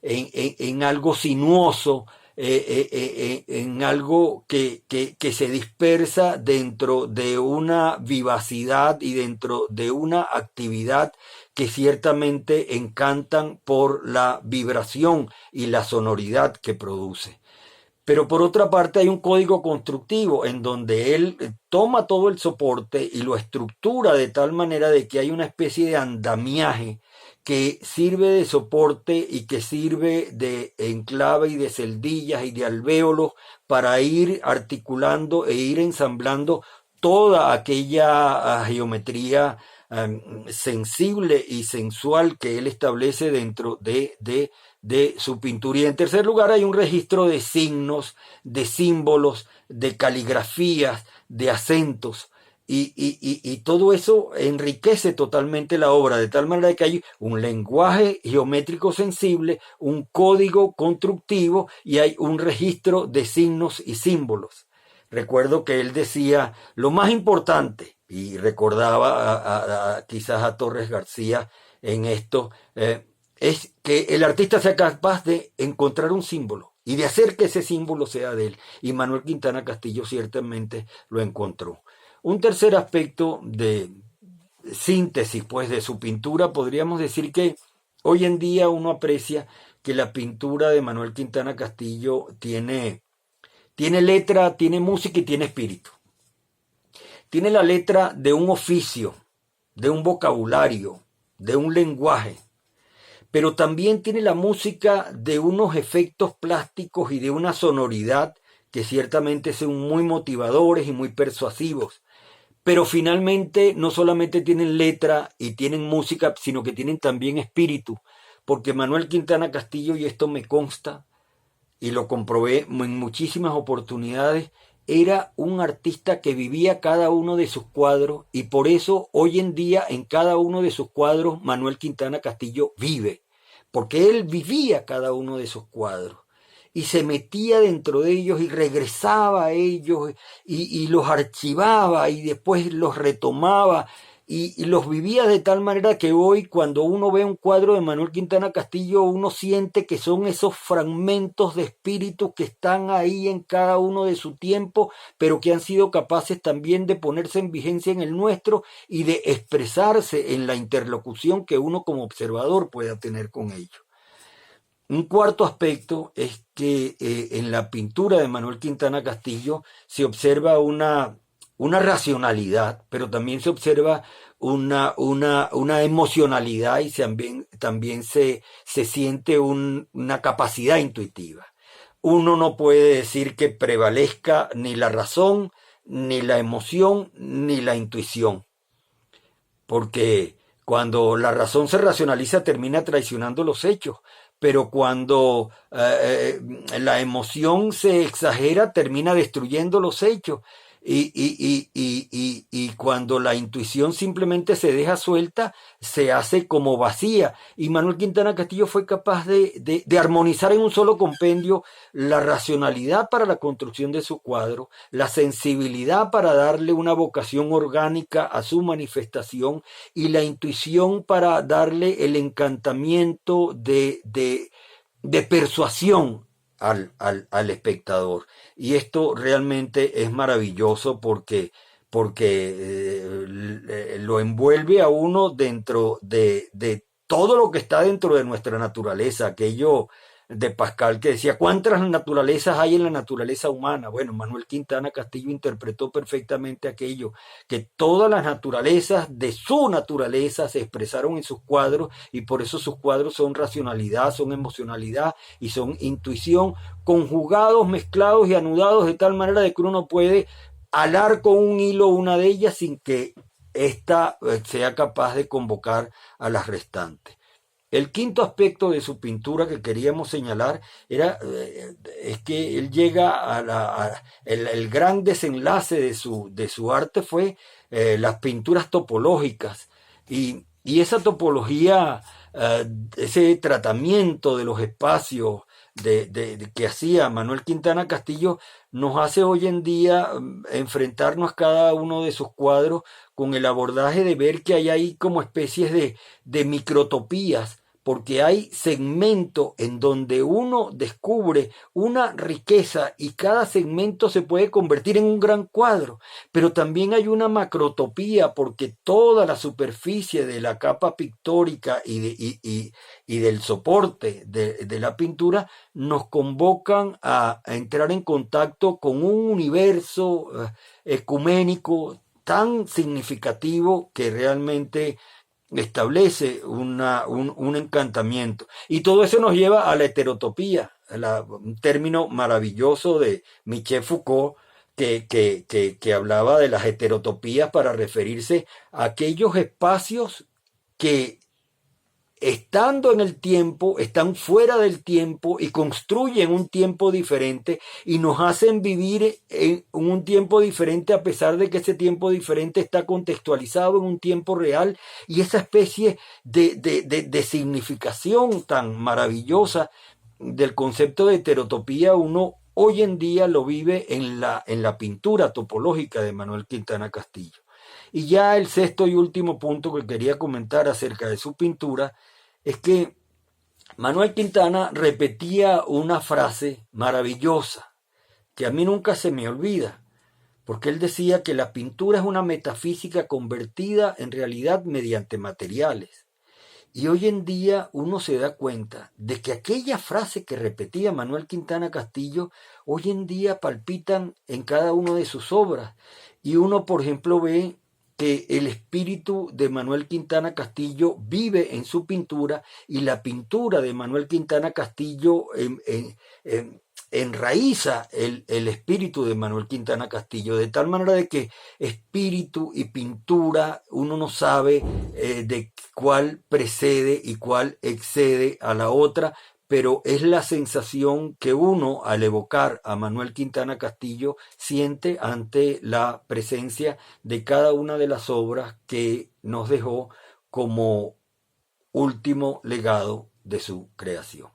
en algo sinuoso, en algo que se dispersa dentro de una vivacidad y dentro de una actividad que ciertamente encantan por la vibración y la sonoridad que produce. Pero por otra parte hay un código constructivo en donde él toma todo el soporte y lo estructura de tal manera de que hay una especie de andamiaje que sirve de soporte y que sirve de enclave y de celdillas y de alvéolos para ir articulando e ir ensamblando toda aquella geometría sensible y sensual que él establece dentro de su pintura. Y en tercer lugar hay un registro de signos, de símbolos, de caligrafías, de acentos. Y todo eso enriquece totalmente la obra, de tal manera que hay un lenguaje geométrico sensible, un código constructivo y hay un registro de signos y símbolos. Recuerdo que él decía, lo más importante, y recordaba quizás a Torres García en esto, es que el artista sea capaz de encontrar un símbolo y de hacer que ese símbolo sea de él. Y Manuel Quintana Castillo ciertamente lo encontró. Un tercer aspecto de síntesis, pues, de su pintura, podríamos decir que hoy en día uno aprecia que la pintura de Manuel Quintana Castillo tiene letra, tiene música y tiene espíritu. Tiene la letra de un oficio, de un vocabulario, de un lenguaje, pero también tiene la música de unos efectos plásticos y de una sonoridad que ciertamente son muy motivadores y muy persuasivos. Pero finalmente no solamente tienen letra y tienen música, sino que tienen también espíritu, porque Manuel Quintana Castillo, y esto me consta, y lo comprobé en muchísimas oportunidades, era un artista que vivía cada uno de sus cuadros y por eso hoy en día en cada uno de sus cuadros Manuel Quintana Castillo vive, porque él vivía cada uno de sus cuadros y se metía dentro de ellos y regresaba a ellos y los archivaba y después los retomaba y los vivía de tal manera que hoy cuando uno ve un cuadro de Manuel Quintana Castillo uno siente que son esos fragmentos de espíritu que están ahí en cada uno de su tiempo, pero que han sido capaces también de ponerse en vigencia en el nuestro y de expresarse en la interlocución que uno como observador pueda tener con ellos. Un cuarto aspecto es que en la pintura de Manuel Quintana Castillo se observa una racionalidad, pero también se observa una emocionalidad y también se siente una capacidad intuitiva. Uno no puede decir que prevalezca ni la razón, ni la emoción, ni la intuición, porque cuando la razón se racionaliza termina traicionando los hechos, pero cuando la emoción se exagera termina destruyendo los hechos. Y cuando la intuición simplemente se deja suelta, se hace como vacía. Y Manuel Quintana Castillo fue capaz de armonizar en un solo compendio la racionalidad para la construcción de su cuadro, la sensibilidad para darle una vocación orgánica a su manifestación y la intuición para darle el encantamiento de persuasión al espectador. Y esto realmente es maravilloso porque lo envuelve a uno dentro de todo lo que está dentro de nuestra naturaleza, aquello de Pascal que decía, ¿cuántas naturalezas hay en la naturaleza humana? Bueno, Manuel Quintana Castillo interpretó perfectamente aquello, que todas las naturalezas de su naturaleza se expresaron en sus cuadros y por eso sus cuadros son racionalidad, son emocionalidad y son intuición, conjugados, mezclados y anudados de tal manera de que uno puede alar con un hilo una de ellas sin que ésta sea capaz de convocar a las restantes. El quinto aspecto de su pintura que queríamos señalar es que él llega el gran desenlace de su arte fue las pinturas topológicas y esa topología, ese tratamiento de los espacios que hacía Manuel Quintana Castillo nos hace hoy en día enfrentarnos cada uno de sus cuadros con el abordaje de ver que hay ahí como especies de microtopías porque hay segmentos en donde uno descubre una riqueza y cada segmento se puede convertir en un gran cuadro, pero también hay una macrotopía porque toda la superficie de la capa pictórica y del soporte de la pintura nos convocan a entrar en contacto con un universo ecuménico tan significativo que realmente establece un encantamiento. Y todo eso nos lleva a la heterotopía, un término maravilloso de Michel Foucault, que hablaba de las heterotopías para referirse a aquellos espacios que estando en el tiempo, están fuera del tiempo y construyen un tiempo diferente y nos hacen vivir en un tiempo diferente a pesar de que ese tiempo diferente está contextualizado en un tiempo real, y esa especie de significación tan maravillosa del concepto de heterotopía uno hoy en día lo vive en la pintura topológica de Manuel Quintana Castillo. Y ya el sexto y último punto que quería comentar acerca de su pintura es que Manuel Quintana repetía una frase maravillosa que a mí nunca se me olvida, porque él decía que la pintura es una metafísica convertida en realidad mediante materiales. Y hoy en día uno se da cuenta de que aquella frase que repetía Manuel Quintana Castillo, hoy en día palpitan en cada una de sus obras. Y uno, por ejemplo, ve que el espíritu de Manuel Quintana Castillo vive en su pintura, y la pintura de Manuel Quintana Castillo enraiza el espíritu de Manuel Quintana Castillo, de tal manera de que espíritu y pintura uno no sabe de cuál precede y cuál excede a la otra, pero es la sensación que uno, al evocar a Manuel Quintana Castillo, siente ante la presencia de cada una de las obras que nos dejó como último legado de su creación.